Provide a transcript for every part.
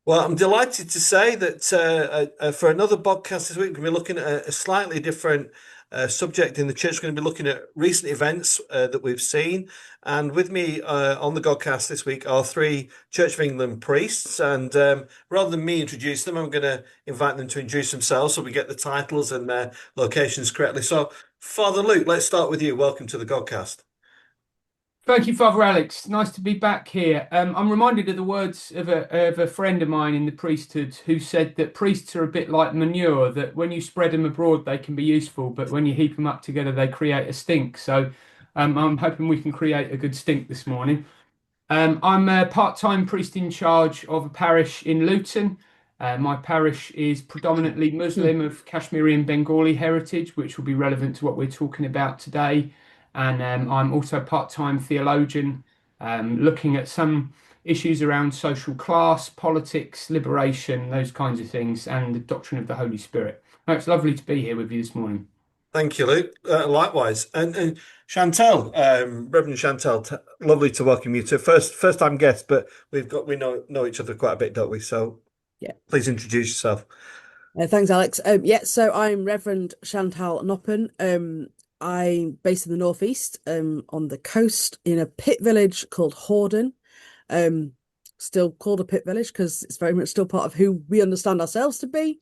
Well, I'm delighted to say that for another podcast this week, we're going to be looking at a slightly different subject in the church. We're going to be looking at recent events that we've seen. And with me on the Godcast this week are three Church of England priests. And rather than me introduce them, I'm going to invite them to introduce themselves so we get the titles and their locations correctly. So, Father Luke, let's start with you. Welcome to the Godcast. Thank you, Father Alex. Nice to be back here. I'm reminded of the words of a friend of mine in the priesthood who said that priests are a bit like manure, that when you spread them abroad, they can be useful, but when you heap them up together, they create a stink. So I'm hoping we can create a good stink this morning. I'm a part-time priest in charge of a parish in Luton. My parish is predominantly Muslim of Kashmiri and Bengali heritage, which will be relevant to what we're talking about today. And I'm also a part-time theologian, looking at some issues around social class, politics, liberation, those kinds of things, and the doctrine of the Holy Spirit. Oh, it's lovely to be here with you this morning. Thank you, Luke. Likewise, and Chantal, Reverend Chantal, lovely to welcome you to first time guest, but we know each other quite a bit, don't we? So Yeah. please introduce yourself. Thanks, Alex. So I'm Reverend Chantal Noppen. I'm based in the northeast, on the coast in a pit village called Hordon. Um, Still called a pit village because it's very much still part of who we understand ourselves to be.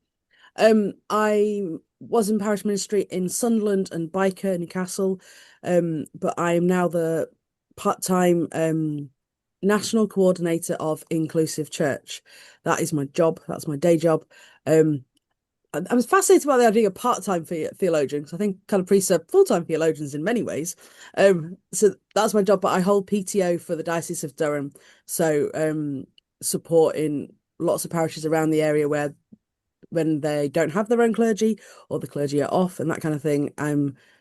I was in parish ministry in Sunderland and Byker, Newcastle, but I am now the part-time national coordinator of Inclusive Church. That is my job. That's my day job. I was fascinated by the idea of part-time theologians. I think kind of priests are full-time theologians in many ways. So that's my job, but I hold PTO for the Diocese of Durham. So support in lots of parishes around the area where when they don't have their own clergy or the clergy are off and that kind of thing.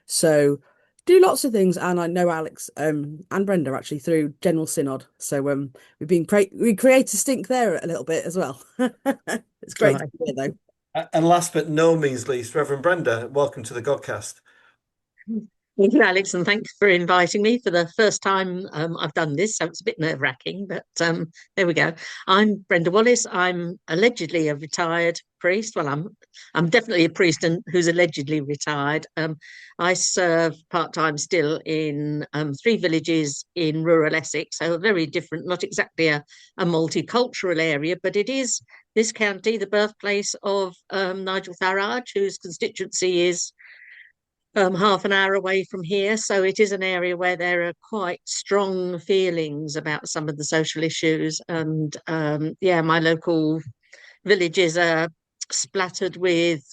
So do lots of things, and I know Alex and Brenda actually through General Synod. So we create a stink there a little bit as well. It's great to Right. be here though. And last but no means least, Reverend Brenda, welcome to the Godcast. Thank you, Alex, and thanks for inviting me for the first time I've done this. So it's a bit nerve-wracking, but there we go. I'm Brenda Wallace. I'm allegedly a retired priest. Well, I'm definitely a priest and who's allegedly retired. I serve part-time still in three villages in rural Essex, so very different, not exactly a multicultural area, but it is this county, the birthplace of Nigel Farage, whose constituency is half an hour away from here. So it is an area where there are quite strong feelings about some of the social issues. And yeah, my local villages are splattered with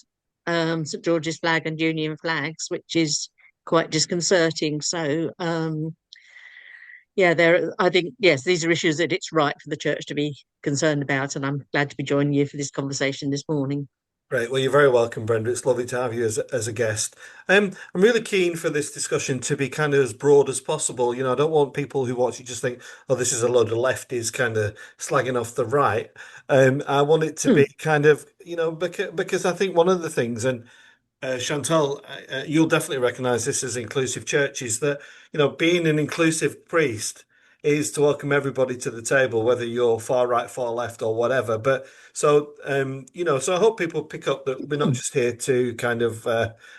St George's flag and Union flags, which is quite disconcerting. So yeah, I think, yes, these are issues that it's right for the church to be concerned about. And I'm glad to be joining you for this conversation this morning. Great. Well, you're very welcome, Brenda. It's lovely to have you as a guest. I'm really keen for this discussion to be kind of as broad as possible. I don't want people who watch it just think, "Oh, this is a load of lefties kind of slagging off the right." I want it to Hmm. be kind of, because I think one of the things, and Chantal, you'll definitely recognize this as inclusive churches, that, being an inclusive priest is to welcome everybody to the table, whether you're far right, far left, or whatever. But so I hope people pick up that we're not just here to kind of,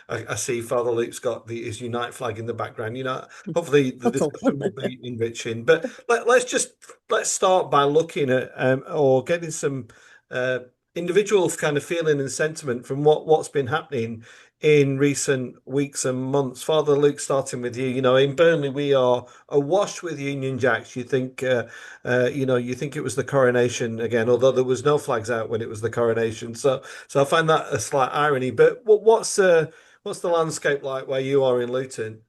I see Father Luke's got his Unite flag in the background. Hopefully the Subtle. discussion will be enriching. But let's start by looking at or getting some individual kind of feeling and sentiment from what's been happening in recent weeks and months. Father Luke, starting with you. In Burnley, we are awash with Union Jacks. You think it was the coronation again, although there was no flags out when it was the coronation. So I find that a slight irony. But what's the landscape like where you are in Luton?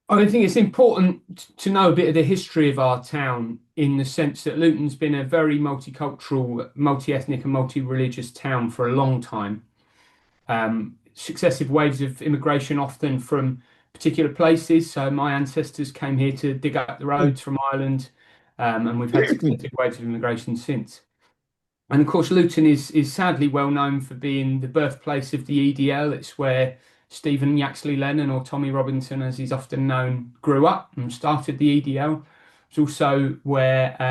I think it's important to know a bit of the history of our town in the sense that Luton's been a very multicultural, multi-ethnic and multi-religious town for a long time. Successive waves of immigration, often from particular places. So my ancestors came here to dig up the roads from Ireland, and we've had successive waves of immigration since. And of course, Luton is sadly well known for being the birthplace of the EDL. It's where Stephen Yaxley Lennon, or Tommy Robinson, as he's often known, grew up and started the EDL. It's also where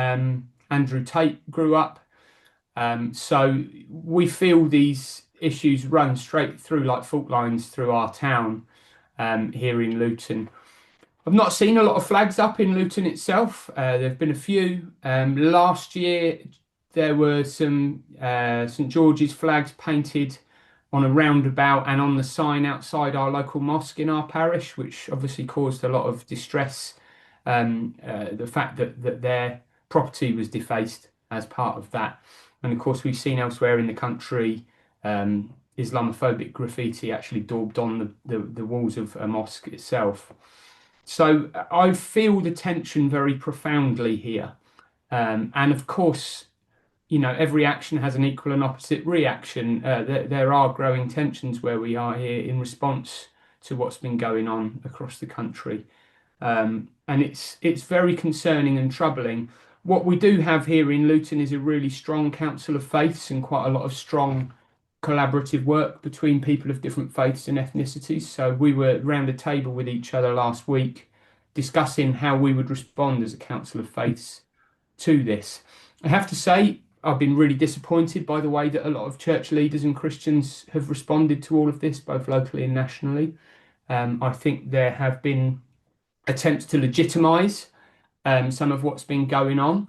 Andrew Tate grew up. So we feel these issues run straight through like fault lines through our town here in Luton. I've not seen a lot of flags up in Luton itself. There have been a few. Last year, there were some St George's flags painted on a roundabout and on the sign outside our local mosque in our parish, which obviously caused a lot of distress. The fact that their property was defaced as part of that. And of course, we've seen elsewhere in the country Islamophobic graffiti actually daubed on the walls of a mosque itself. So I feel the tension very profoundly here. And of course, every action has an equal and opposite reaction. There are growing tensions where we are here in response to what's been going on across the country. And it's very concerning and troubling. What we do have here in Luton is a really strong council of faiths and quite a lot of strong collaborative work between people of different faiths and ethnicities. So we were round a table with each other last week discussing how we would respond as a council of faiths to this. I have to say, I've been really disappointed by the way that a lot of church leaders and Christians have responded to all of this, both locally and nationally. I think there have been attempts to legitimise some of what's been going on.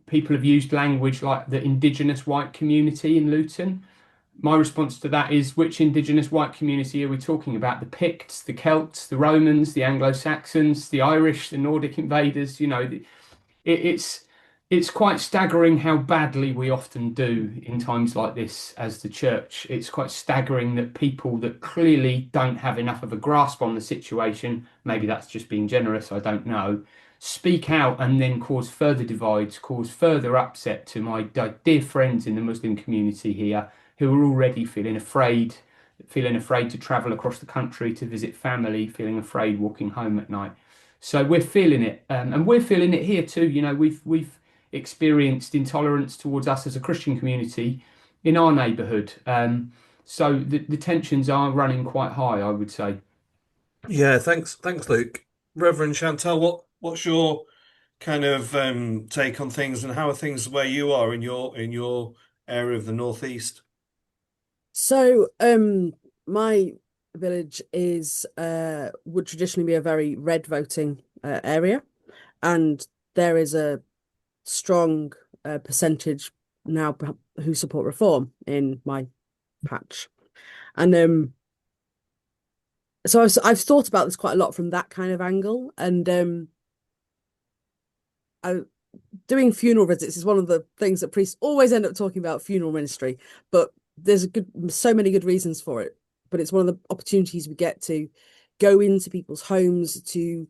People have used language like the indigenous white community in Luton. My response to that is, which indigenous white community are we talking about? The Picts, the Celts, the Romans, the Anglo-Saxons, the Irish, the Nordic invaders? It's quite staggering how badly we often do in times like this as the church. It's quite staggering that people that clearly don't have enough of a grasp on the situation, maybe that's just being generous, I don't know, speak out and then cause further divides, cause further upset to my dear friends in the Muslim community here who are already feeling afraid to travel across the country to visit family, feeling afraid walking home at night. So we're feeling it, and we're feeling it here too. We've experienced intolerance towards us as a Christian community in our neighbourhood. So the tensions are running quite high, I would say. Yeah, thanks, Luke. Reverend Chantal, what's your kind of take on things, and how are things where you are in your area of the northeast? So, my village is would traditionally be a very red voting area, and there is a strong percentage now who support reform in my patch. And so I've thought about this quite a lot from that kind of angle. And doing funeral visits is one of the things that priests always end up talking about, funeral ministry. But there's so many good reasons for it. But it's one of the opportunities we get to go into people's homes, to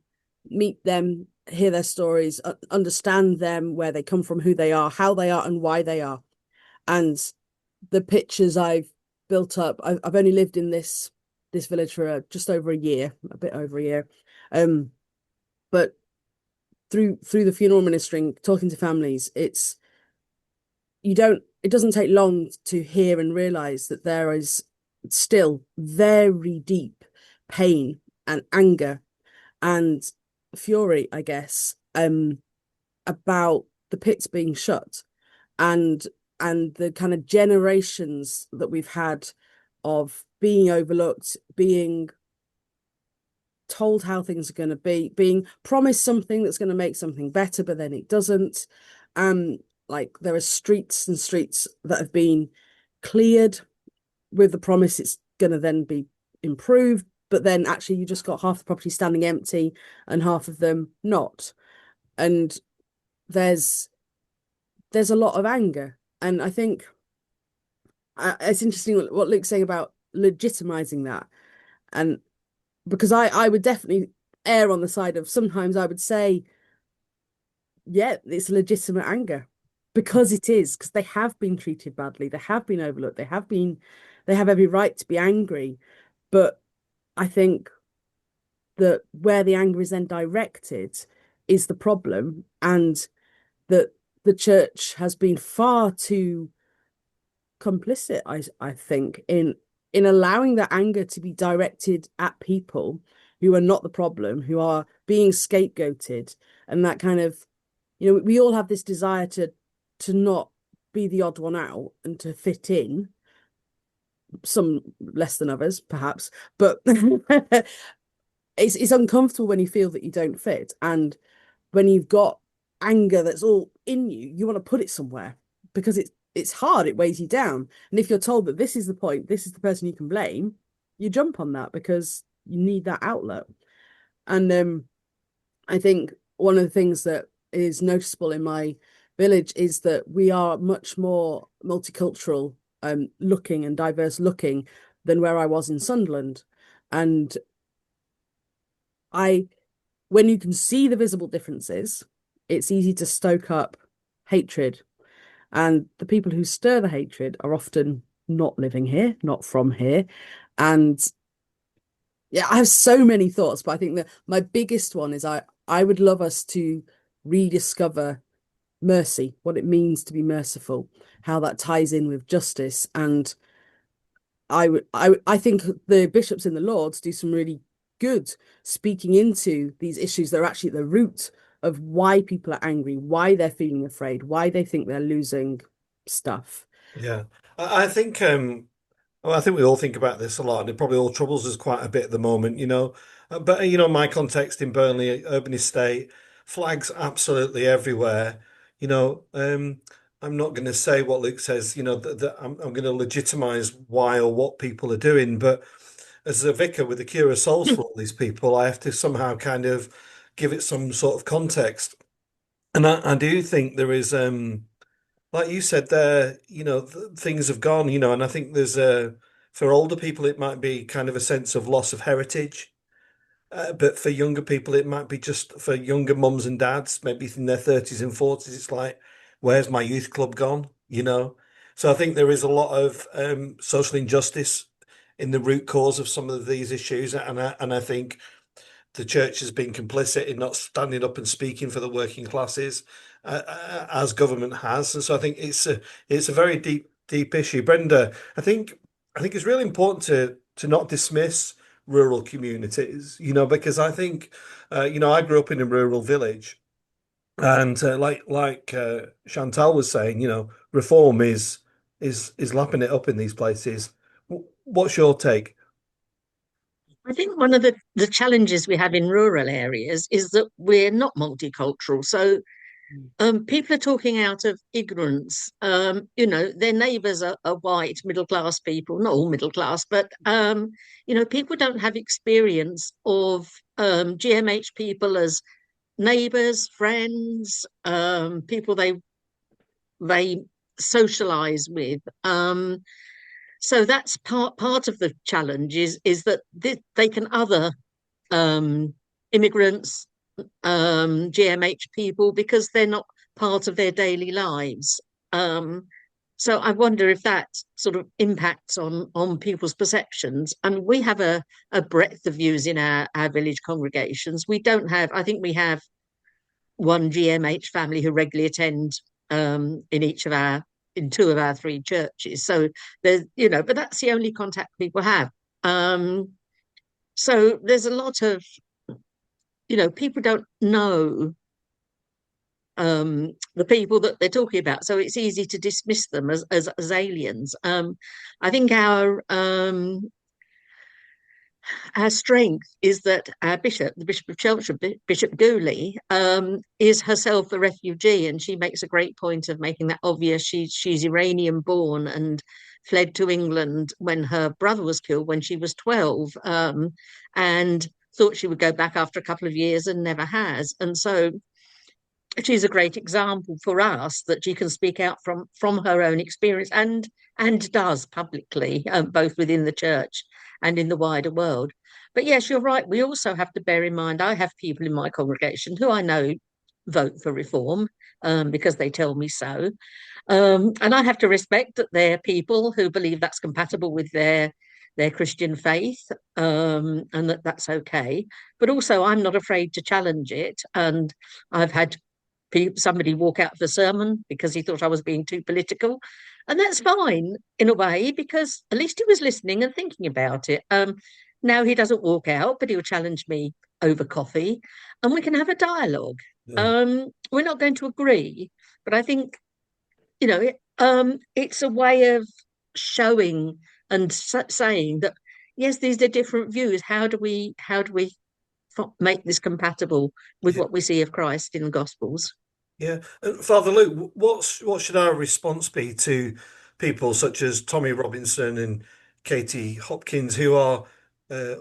meet them, hear their stories, understand them, where they come from, who they are, how they are, and why they are. And the pictures I've built up, I've only lived in this village for just over a year, a bit over a year. But through the funeral ministry, talking to families, it doesn't take long to hear and realize that there is still very deep pain and anger and fury, I guess, about the pits being shut, and the kind of generations that we've had of being overlooked, being told how things are going to be, being promised something that's going to make something better, but then it doesn't. Like there are streets and streets that have been cleared with the promise it's going to then be improved, but then actually you just got half the property standing empty and half of them not. And there's a lot of anger. And I think it's interesting what Luke's saying about legitimizing that. And because I would definitely err on the side of, sometimes I would say, yeah, it's legitimate anger, because it is, because they have been treated badly, they have been overlooked, they have every right to be angry. But I think that where the anger is then directed is the problem, and that the church has been far too complicit, I think, in allowing that anger to be directed at people who are not the problem, who are being scapegoated. And that kind of, we all have this desire to not be the odd one out and to fit in, some less than others, perhaps, but it's uncomfortable when you feel that you don't fit. And when you've got anger that's all in you, you want to put it somewhere because it's hard, it weighs you down. And if you're told that this is the point, this is the person you can blame, you jump on that because you need that outlet. And I think one of the things that is noticeable in my village is that we are much more multicultural looking and diverse looking than where I was in Sunderland. And when you can see the visible differences, it's easy to stoke up hatred. And the people who stir the hatred are often not living here, not from here. And yeah, I have so many thoughts, but I think that my biggest one is I would love us to rediscover mercy, what it means to be merciful, how that ties in with justice. And I think the bishops in the Lords do some really good speaking into these issues that are actually at the root of why people are angry, why they're feeling afraid, why they think they're losing stuff. Yeah, I think well, I think we all think about this a lot, and it probably all troubles us quite a bit at the moment, you know. But you know, my context in Burnley, urban estate, flags absolutely everywhere. You know, I'm not going to say what Luke says. You know, that I'm going to legitimize why or what people are doing, but as a vicar with a cure of souls for all these people, I have to somehow kind of give it some sort of context. And I do think there is, like you said there, you know, things have gone, you know, and I think there's for older people, it might be kind of a sense of loss of heritage. But for younger people, it might be just for younger mums and dads, maybe in their 30s and 40s, it's like, where's my youth club gone? You know? So I think there is a lot of social injustice in the root cause of some of these issues. And I think the church has been complicit in not standing up and speaking for the working classes as government has. And so I think it's a very deep issue. Brenda, I think it's really important to not dismiss rural communities, you know, because I think you know, I grew up in a rural village, and like Chantal was saying, you know, reform is lapping it up in these places. What's your take? I think one of the challenges we have in rural areas is that we're not multicultural. So people are talking out of ignorance. You know, their neighbours are white, middle class people, not all middle class, but you know, people don't have experience of GMH people as neighbours, friends, people they socialise with. So that's part of the challenge is that they can other immigrants, GMH people, because they're not part of their daily lives. So I wonder if that sort of impacts on people's perceptions. And we have a breadth of views in our village congregations. We don't have, I think we have one GMH family who regularly attend in two of our three churches. So there's, you know, but that's the only contact people have. So there's a lot of, you know, people don't know the people that they're talking about, so it's easy to dismiss them as aliens. I think our strength is that our bishop, the Bishop of Chelmsford, Bishop Dooley, is herself a refugee, and she makes a great point of making that obvious. She's Iranian born and fled to England when her brother was killed when she was 12, and thought she would go back after a couple of years and never has. And so she's a great example for us that she can speak out from her own experience and does publicly, both within the church and in the wider world. But yes, you're right. We also have to bear in mind, I have people in my congregation who I know vote for reform because they tell me so. And I have to respect that they're people who believe that's compatible with their Christian faith, and that's okay. But also, I'm not afraid to challenge it. And I've had somebody walk out of the sermon because he thought I was being too political. And that's fine in a way, because at least he was listening and thinking about it. Now he doesn't walk out, but he'll challenge me over coffee and we can have a dialogue. Yeah. We're not going to agree, but I think you know, it's a way of showing and saying that yes, these are different views. How do we make this compatible with Yeah. what we see of Christ in the Gospels? Yeah. Father Luke, what should our response be to people such as Tommy Robinson and Katie Hopkins, who are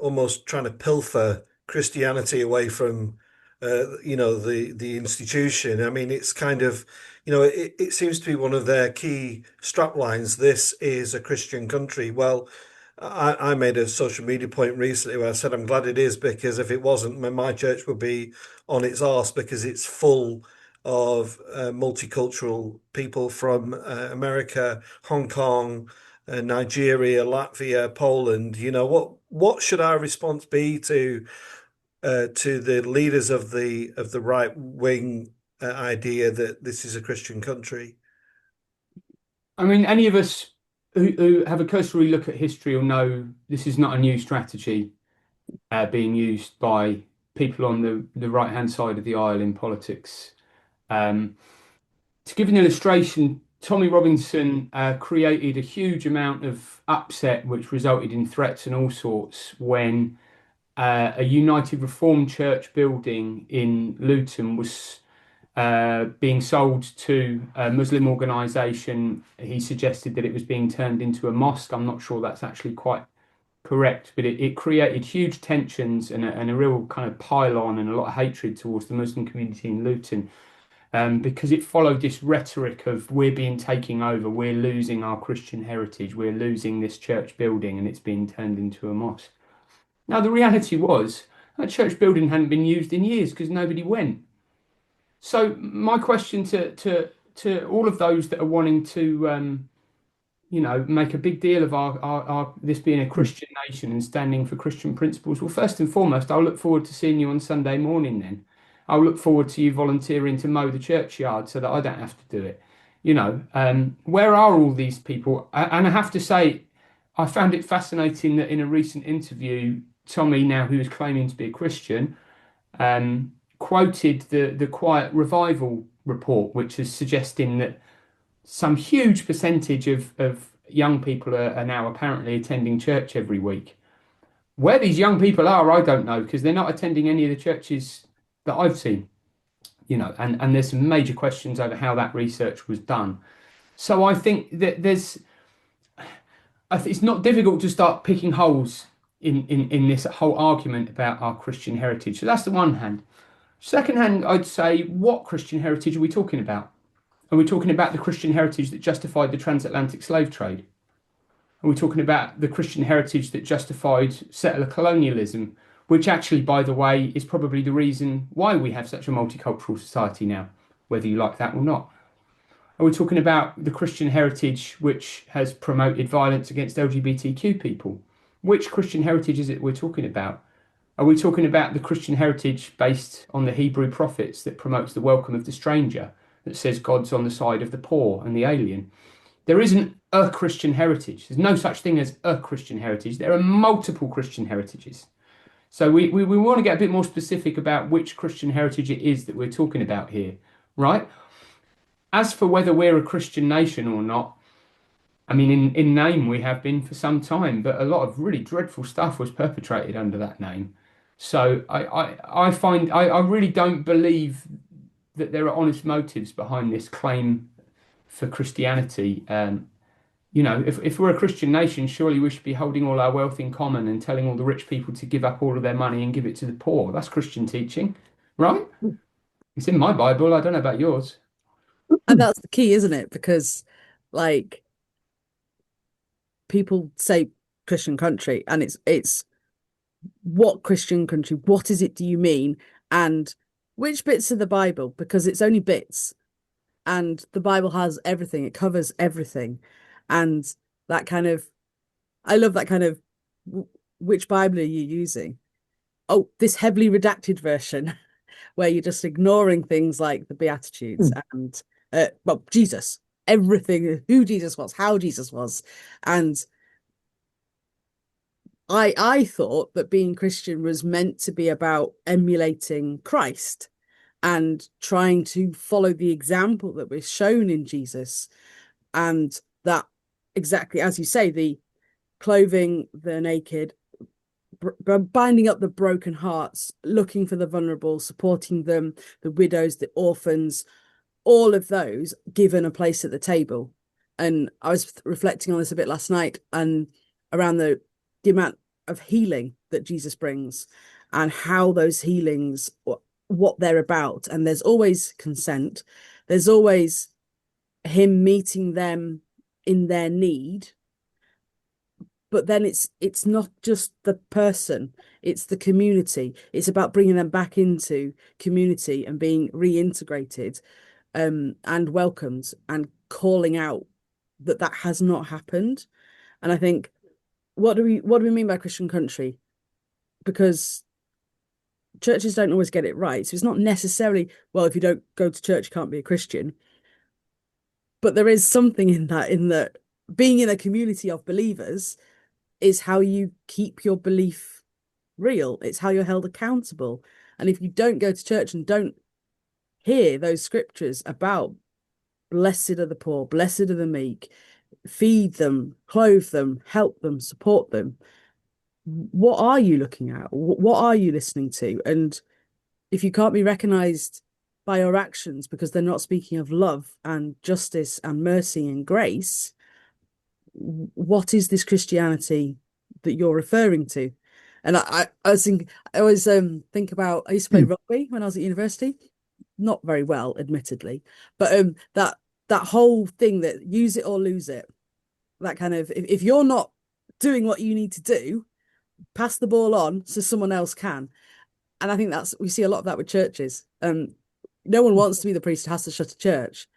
almost trying to pilfer Christianity away from the institution? I mean, it's kind of, it seems to be one of their key strap lines. This is a Christian country. Well, I made a social media point recently where I said I'm glad it is, because if it wasn't, my church would be on its arse, because it's full of multicultural people from America, Hong Kong, Nigeria, Latvia, Poland. What should our response be to the leaders of the right wing idea that this is a Christian country? I mean, any of us who have a cursory look at history will know this is not a new strategy being used by people on the right-hand side of the aisle in politics. Um, to give an illustration, Tommy Robinson created a huge amount of upset, which resulted in threats and all sorts when a United Reformed Church building in Luton was being sold to a Muslim organisation. He suggested that it was being turned into a mosque. I'm not sure that's actually quite correct, but it created huge tensions and a real kind of pile-on and a lot of hatred towards the Muslim community in Luton, because it followed this rhetoric of we're being taken over, we're losing our Christian heritage, we're losing this church building, and it's being turned into a mosque. Now, the reality was that church building hadn't been used in years because nobody went. So my question to all of those that are wanting to make a big deal of our this being a Christian nation and standing for Christian principles. Well, first and foremost, I'll look forward to seeing you on Sunday morning then. I'll look forward to you volunteering to mow the churchyard so that I don't have to do it. Where are all these people? And I have to say, I found it fascinating that in a recent interview, Tommy, now who is claiming to be a Christian, quoted the Quiet Revival report, which is suggesting that some huge percentage of young people are now apparently attending church every week. Where these young people are, I don't know, because they're not attending any of the churches that I've seen, and there's some major questions over how that research was done. So I think that it's not difficult to start picking holes in this whole argument about our Christian heritage. So that's the one hand. Second hand, I'd say, what Christian heritage are we talking about? Are we talking about the Christian heritage that justified the transatlantic slave trade? Are we talking about the Christian heritage that justified settler colonialism, which actually, by the way, is probably the reason why we have such a multicultural society now, whether you like that or not? Are we talking about the Christian heritage which has promoted violence against LGBTQ people? Which Christian heritage is it we're talking about? Are we talking about the Christian heritage based on the Hebrew prophets that promotes the welcome of the stranger, that says God's on the side of the poor and the alien? There isn't a Christian heritage. There's no such thing as a Christian heritage. There are multiple Christian heritages. So we want to get a bit more specific about which Christian heritage it is that we're talking about here, right? As for whether we're a Christian nation or not, I mean, in name we have been for some time, but a lot of really dreadful stuff was perpetrated under that name. So I really don't believe that there are honest motives behind this claim for Christianity. If we're a Christian nation, surely we should be holding all our wealth in common and telling all the rich people to give up all of their money and give it to the poor. That's Christian teaching, right? It's in my Bible. I don't know about yours. And that's the key, isn't it? Because like people say Christian country and it's what Christian country, what is it do you mean? And which bits of the Bible? Because it's only bits. And the Bible has everything, it covers everything. And that kind of I love that kind of which Bible are you using? Oh, this heavily redacted version where you're just ignoring things like the Beatitudes and Jesus, everything, who Jesus was, how Jesus was. And I thought that being Christian was meant to be about emulating Christ. and trying to follow the example that we're shown in Jesus. And that, exactly as you say, the clothing the naked, binding up the broken hearts, looking for the vulnerable, supporting them, the widows, the orphans, all of those given a place at the table. And I was reflecting on this a bit last night and around the amount of healing that Jesus brings and how those healings, what they're about. And there's always consent. There's always him meeting them in their need. But then it's not just the person, it's the community. It's about bringing them back into community and being reintegrated, and welcomed, and calling out that that has not happened. And I think, what do we mean by Christian country? Because churches don't always get it right. So it's not necessarily, well, if you don't go to church, you can't be a Christian. But there is something in that being in a community of believers is how you keep your belief real. It's how you're held accountable. And if you don't go to church and don't hear those scriptures about blessed are the poor, blessed are the meek, feed them, clothe them, help them, support them, what are you looking at? What are you listening to? And if you can't be recognized by your actions because they're not speaking of love and justice and mercy and grace, what is this Christianity that you're referring to? And I was thinking, I always think about, I used to play rugby when I was at university, not very well, admittedly, but that whole thing, that use it or lose it, that kind of, if you're not doing what you need to do, pass the ball on so someone else can. And I think we see a lot of that with churches. No one wants to be the priest who has to shut a church,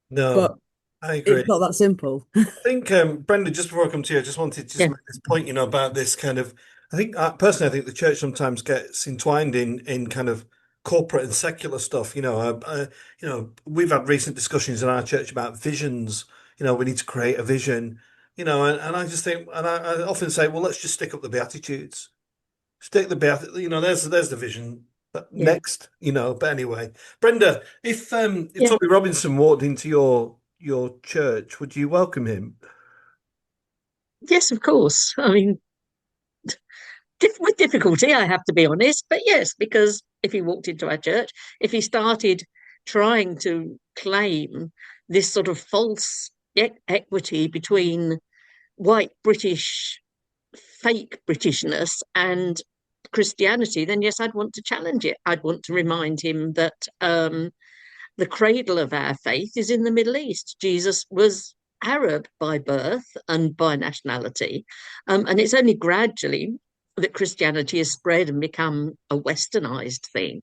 No, but I agree. it's not that simple. I think, Brenda, just before I come to you, I just wanted to just make this point, about this kind of, I think, personally, I think the church sometimes gets entwined in kind of corporate and secular stuff. We've had recent discussions in our church about visions. We need to create a vision, and I just think, and I often say, well, let's just stick up the Beatitudes. Stick the there's the vision. Next, but anyway, Brenda, if Tommy Robinson walked into your church, would you welcome him? Yes, of course. I mean, with difficulty, I have to be honest, but yes, because if he walked into our church, if he started trying to claim this sort of false equity between white British, fake Britishness and Christianity, then yes, I'd want to challenge it. I'd want to remind him that the cradle of our faith is in the Middle East. Jesus was Arab by birth and by nationality, and it's only gradually that Christianity has spread and become a westernized thing.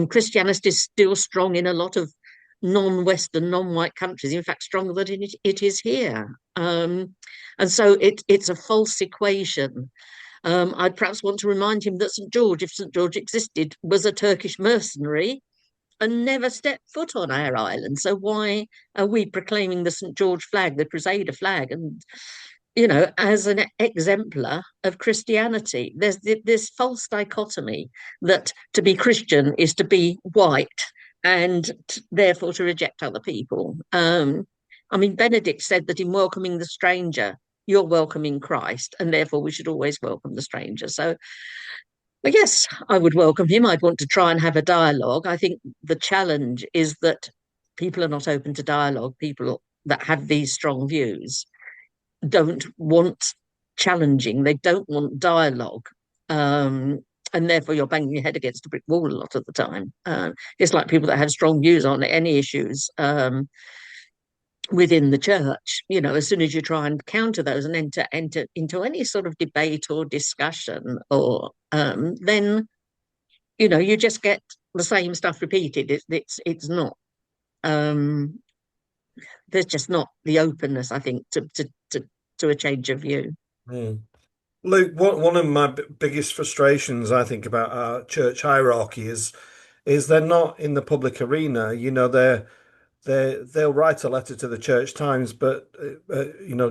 Christianity is still strong in a lot of non-Western, non-white countries, in fact, stronger than it is here. And so it's a false equation. I'd perhaps want to remind him that St. George, if St. George existed, was a Turkish mercenary and never stepped foot on our island. So why are we proclaiming the St. George flag, the Crusader flag, and as an exemplar of Christianity? There's this false dichotomy that to be Christian is to be white and therefore to reject other people. I mean, Benedict said that in welcoming the stranger, you're welcoming Christ, and therefore we should always welcome the stranger. So but yes, I would welcome him. I'd want to try and have a dialogue. I think the challenge is that people are not open to dialogue. People that have these strong views don't want challenging. They don't want dialogue. And therefore you're banging your head against a brick wall a lot of the time. It's like people that have strong views on any issues within the church. As soon as you try and counter those and enter into any sort of debate or discussion, or then you just get the same stuff repeated. It's not. There's just not the openness, I think, to a change of view. Mm. Luke, one of my biggest frustrations, I think, about our church hierarchy is they're not in the public arena. They'll write a letter to the Church Times, but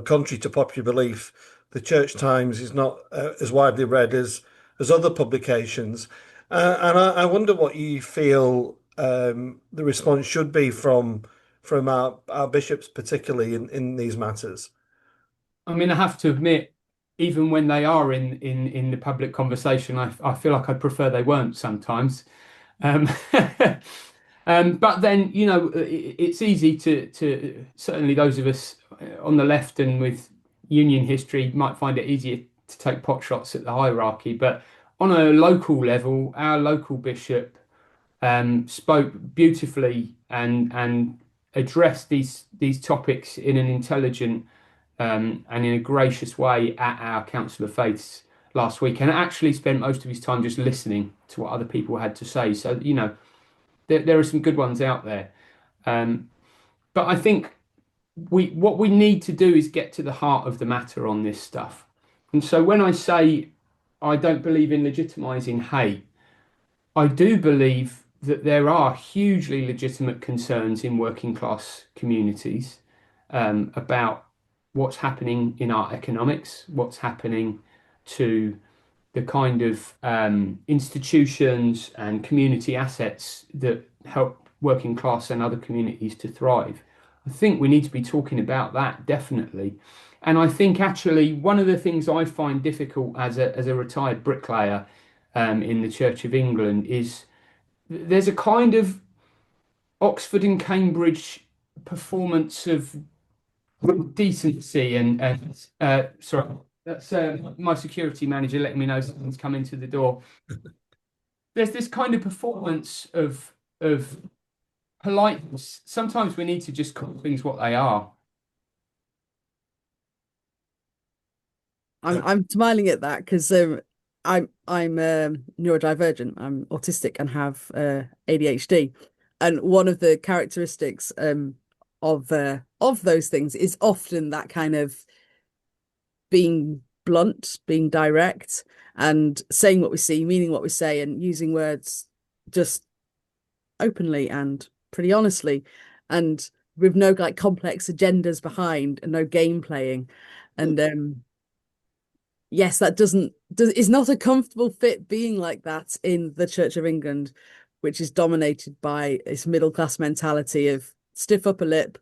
contrary to popular belief, the Church Times is not as widely read as other publications. And I wonder what you feel the response should be from our bishops, particularly in these matters. I mean, I have to admit, even when they are in the public conversation, I feel like I prefer they weren't sometimes. Um, but then, it's easy to certainly those of us on the left and with union history might find it easier to take pot shots at the hierarchy. But on a local level, our local bishop spoke beautifully and addressed these topics in an intelligent and in a gracious way at our Council of Faiths last week, and actually spent most of his time just listening to what other people had to say. So, there are some good ones out there. But I think what we need to do is get to the heart of the matter on this stuff. And so when I say I don't believe in legitimizing hate, I do believe that there are hugely legitimate concerns in working class communities about what's happening in our economics, what's happening to the kind of institutions and community assets that help working class and other communities to thrive. I think we need to be talking about that definitely. And I think actually one of the things I find difficult as a retired bricklayer in the Church of England is there's a kind of Oxford and Cambridge performance of decency and sorry, that's my security manager letting me know someone's coming to the door. There's this kind of performance of politeness. Sometimes we need to just call things what they are. I'm smiling at that because I'm neurodivergent. I'm autistic and have ADHD, and one of the characteristics of those things is often that kind of being blunt, being direct, and saying what we see, meaning what we say, and using words just openly and pretty honestly, and with no like complex agendas behind and no game playing. And yes, that is not a comfortable fit being like that in the Church of England, which is dominated by this middle class mentality of stiff upper lip,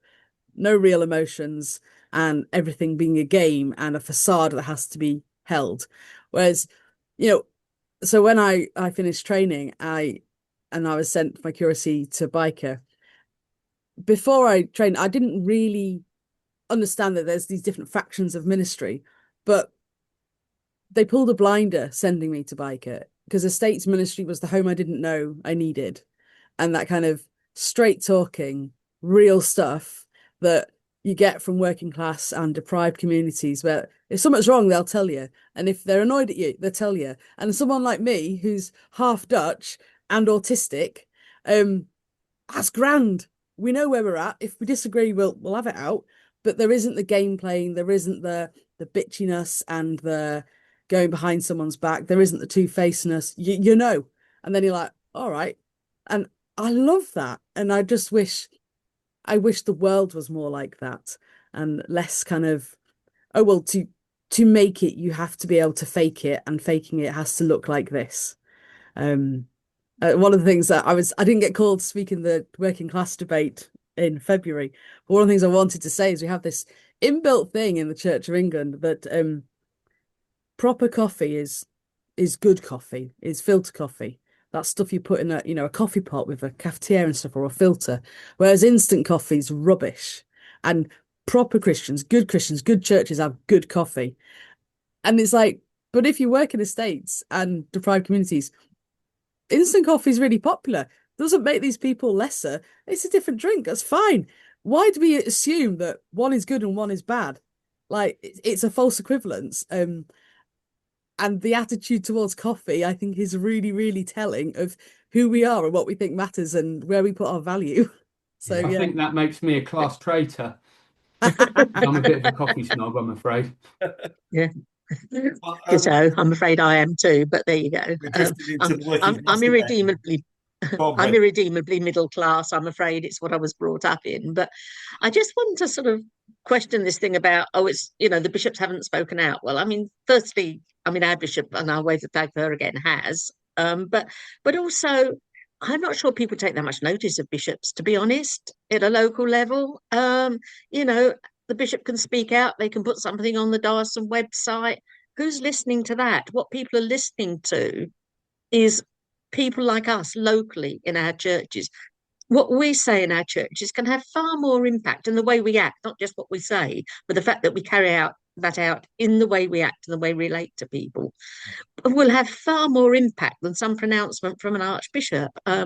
no real emotions, and everything being a game and a facade that has to be held. Whereas, you know, so when I finished training, I was sent for my curacy to Biker. Before I trained, I didn't really understand that there's these different factions of ministry, but they pulled a blinder sending me to Biker because estates ministry was the home I didn't know I needed. And that kind of straight talking, real stuff that you get from working class and deprived communities where if something's wrong, they'll tell you. And if they're annoyed at you, they'll tell you. And someone like me, who's half Dutch and autistic, that's grand. We know where we're at. If we disagree, we'll have it out. But there isn't the game playing, there isn't the bitchiness and the going behind someone's back. There isn't the two-facedness. You know. And then you're like, all right. And I love that. And I wish the world was more like that and less kind of, oh well, to make it, you have to be able to fake it, and faking it has to look like this. One of the things that I didn't get called to speak in the working class debate in February, but one of the things I wanted to say is we have this inbuilt thing in the Church of England that proper coffee is good coffee, is filter coffee. That stuff you put in a coffee pot with a cafetiere and stuff, or a filter. Whereas instant coffee is rubbish. And proper Christians, good churches have good coffee. And it's like, but if you work in estates and deprived communities, instant coffee is really popular. Doesn't make these people lesser. It's a different drink. That's fine. Why do we assume that one is good and one is bad? Like it's a false equivalence. And the attitude towards coffee, I think, is really, really telling of who we are and what we think matters and where we put our value. So I yeah. think that makes me a class traitor. I'm a bit of a coffee snob, I'm afraid. Yeah. Well, Ditto. I'm afraid I am too, but there you go. we drifted into the working class I'm debate. irredeemably Go on, I'm Brenda. irredeemably middle class. I'm afraid it's what I was brought up in. But I just want to sort of question this thing about, oh, it's, the bishops haven't spoken out. Well, I mean, firstly, our bishop, and I'll wave the flag for her again, has. But also, I'm not sure people take that much notice of bishops, to be honest, at a local level. You know, the bishop can speak out, they can put something on the Dawson website. Who's listening to that? What people are listening to is people like us locally in our churches. What we say in our churches can have far more impact in the way we act, not just what we say, but the fact that we carry that out in the way we act and the way we relate to people will have far more impact than some pronouncement from an archbishop. I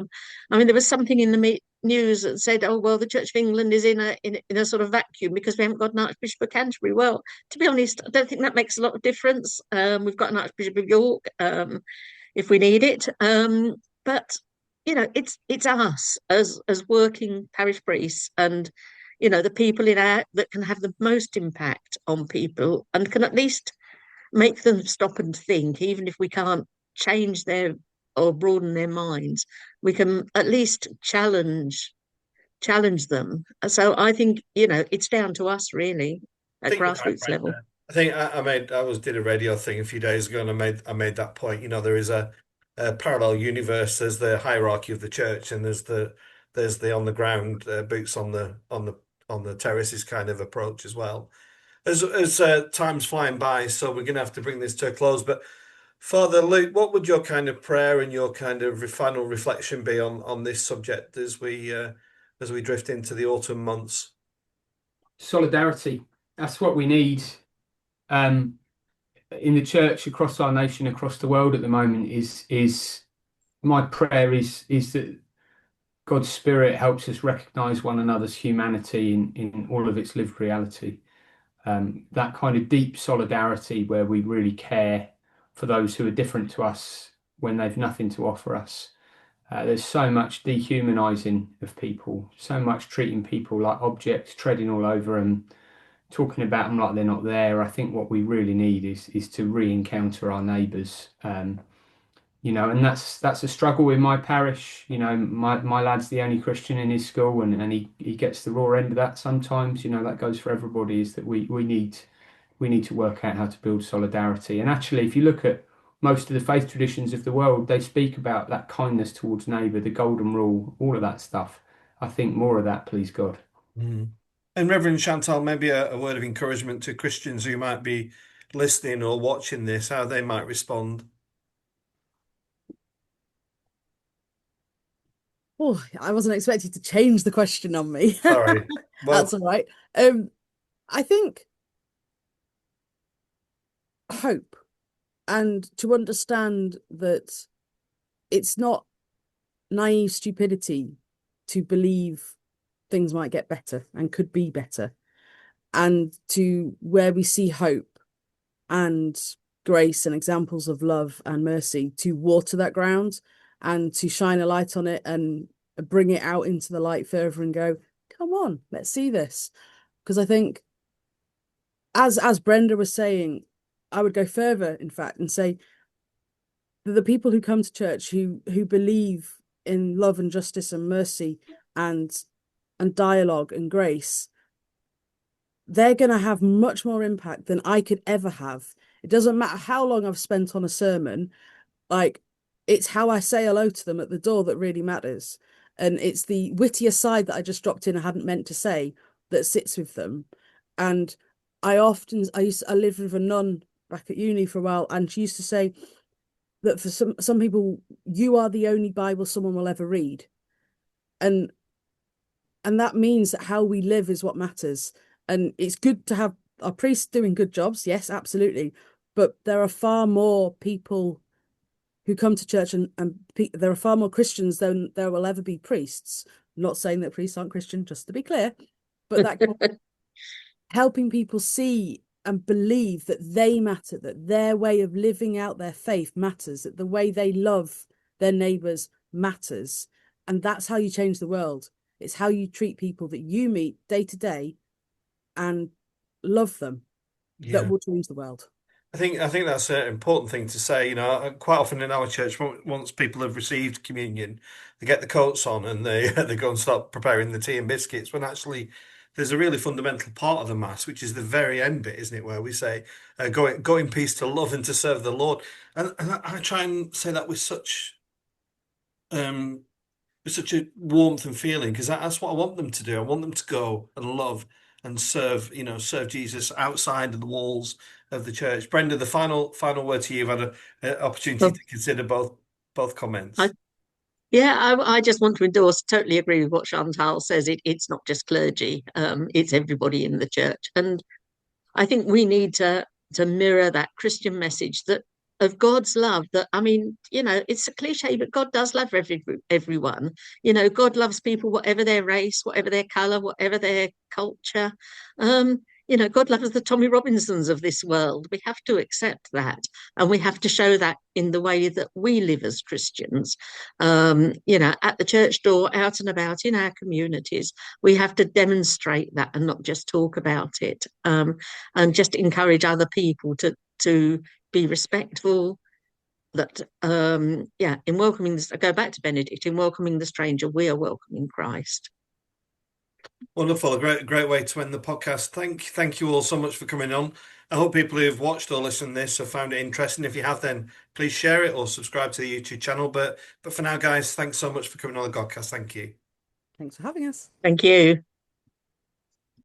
mean, there was something in the news that said, "Oh well, the Church of England is in a sort of vacuum because we haven't got an Archbishop of Canterbury." Well, to be honest, I don't think that makes a lot of difference. We've got an Archbishop of York if we need it, but you know, it's us as working parish priests and you know the people in our that can have the most impact on people and can at least make them stop and think, even if we can't change their or broaden their minds, we can at least challenge them. So I think, you know, it's down to us really I at think you're right, grassroots level. Brenda. I think I did a radio thing a few days ago, and I made that point. You know, there is a parallel universe. There's the hierarchy of the church, and there's the on the ground boots on the terraces kind of approach as well. As time's flying by, so we're going to have to bring this to a close. But Father Luke, what would your kind of prayer and your kind of final reflection be on this subject as we drift into the autumn months? Solidarity. That's what we need. In the church across our nation, across the world at the moment is my prayer is that God's Spirit helps us recognize one another's humanity in all of its lived reality. That kind of deep solidarity where we really care for those who are different to us when they've nothing to offer us. There's so much dehumanizing of people, so much treating people like objects, treading all over them, talking about them like they're not there. I think what we really need is to re-encounter our neighbours. You know, and that's a struggle in my parish. You know, my lad's the only Christian in his school, and he gets the raw end of that sometimes. You know, that goes for everybody. Is that we need to work out how to build solidarity. And actually, if you look at most of the faith traditions of the world, they speak about that kindness towards neighbour, the golden rule, all of that stuff. I think more of that, please God. Mm. And Reverend Chantal, maybe a word of encouragement to Christians who might be listening or watching this, how they might respond. Oh, I wasn't expecting to change the question on me. Sorry. That's Well, all right. I think hope and to understand that it's not naive stupidity to believe things might get better and could be better, and to where we see hope and grace and examples of love and mercy to water that ground and to shine a light on it and bring it out into the light further and go, come on, let's see this. Because I think, as Brenda was saying, I would go further, in fact, and say that the people who come to church who believe in love and justice and mercy and dialogue and grace, they're going to have much more impact than I could ever have. It doesn't matter how long I've spent on a sermon, like it's how I say hello to them at the door that really matters. And it's the witty aside that I just dropped in I hadn't meant to say that sits with them. And I lived with a nun back at uni for a while, and she used to say that for some people, you are the only Bible someone will ever read. And that means that how we live is what matters. And it's good to have our priests doing good jobs, yes, absolutely. But there are far more people who come to church, and there are far more Christians than there will ever be priests. I'm not saying that priests aren't Christian, just to be clear, but that helping people see and believe that they matter, that their way of living out their faith matters, that the way they love their neighbours matters. And that's how you change the world. It's how you treat people that you meet day to day and love them that will change the world. I think that's an important thing to say. You know, quite often in our church, once people have received communion, they get the coats on and they they go and start preparing the tea and biscuits. When actually, there's a really fundamental part of the Mass, which is the very end bit, isn't it, where we say, go in peace to love and to serve the Lord. And I try and say that um, with such a warmth and feeling, because that's what I want them to do. I want them to go and love and serve, serve Jesus outside of the walls of the church. Brenda, the final word to you. You've had an opportunity Well, to consider both I, comments. yeah, I just want to endorse, totally agree with what Chantal says. It's not just clergy, it's everybody in the church. And I think we need to mirror that Christian message that of God's love. That, I mean, it's a cliche, but God does love everyone. God loves people, whatever their race, whatever their color, whatever their culture. God loves the Tommy Robinsons of this world. We have to accept that, and we have to show that in the way that we live as Christians. At the church door, out and about in our communities, we have to demonstrate that and not just talk about it. And just encourage other people to be respectful. That in welcoming this, I go back to Benedict, in welcoming the stranger, we are welcoming Christ. Wonderful, a great way to end the podcast. Thank you all so much for coming on. I hope people who've watched or listened to this have found it interesting. If you have, then please share it or subscribe to the YouTube channel. But for now, guys, thanks so much for coming on the podcast. Thank you. Thanks for having us. Thank you.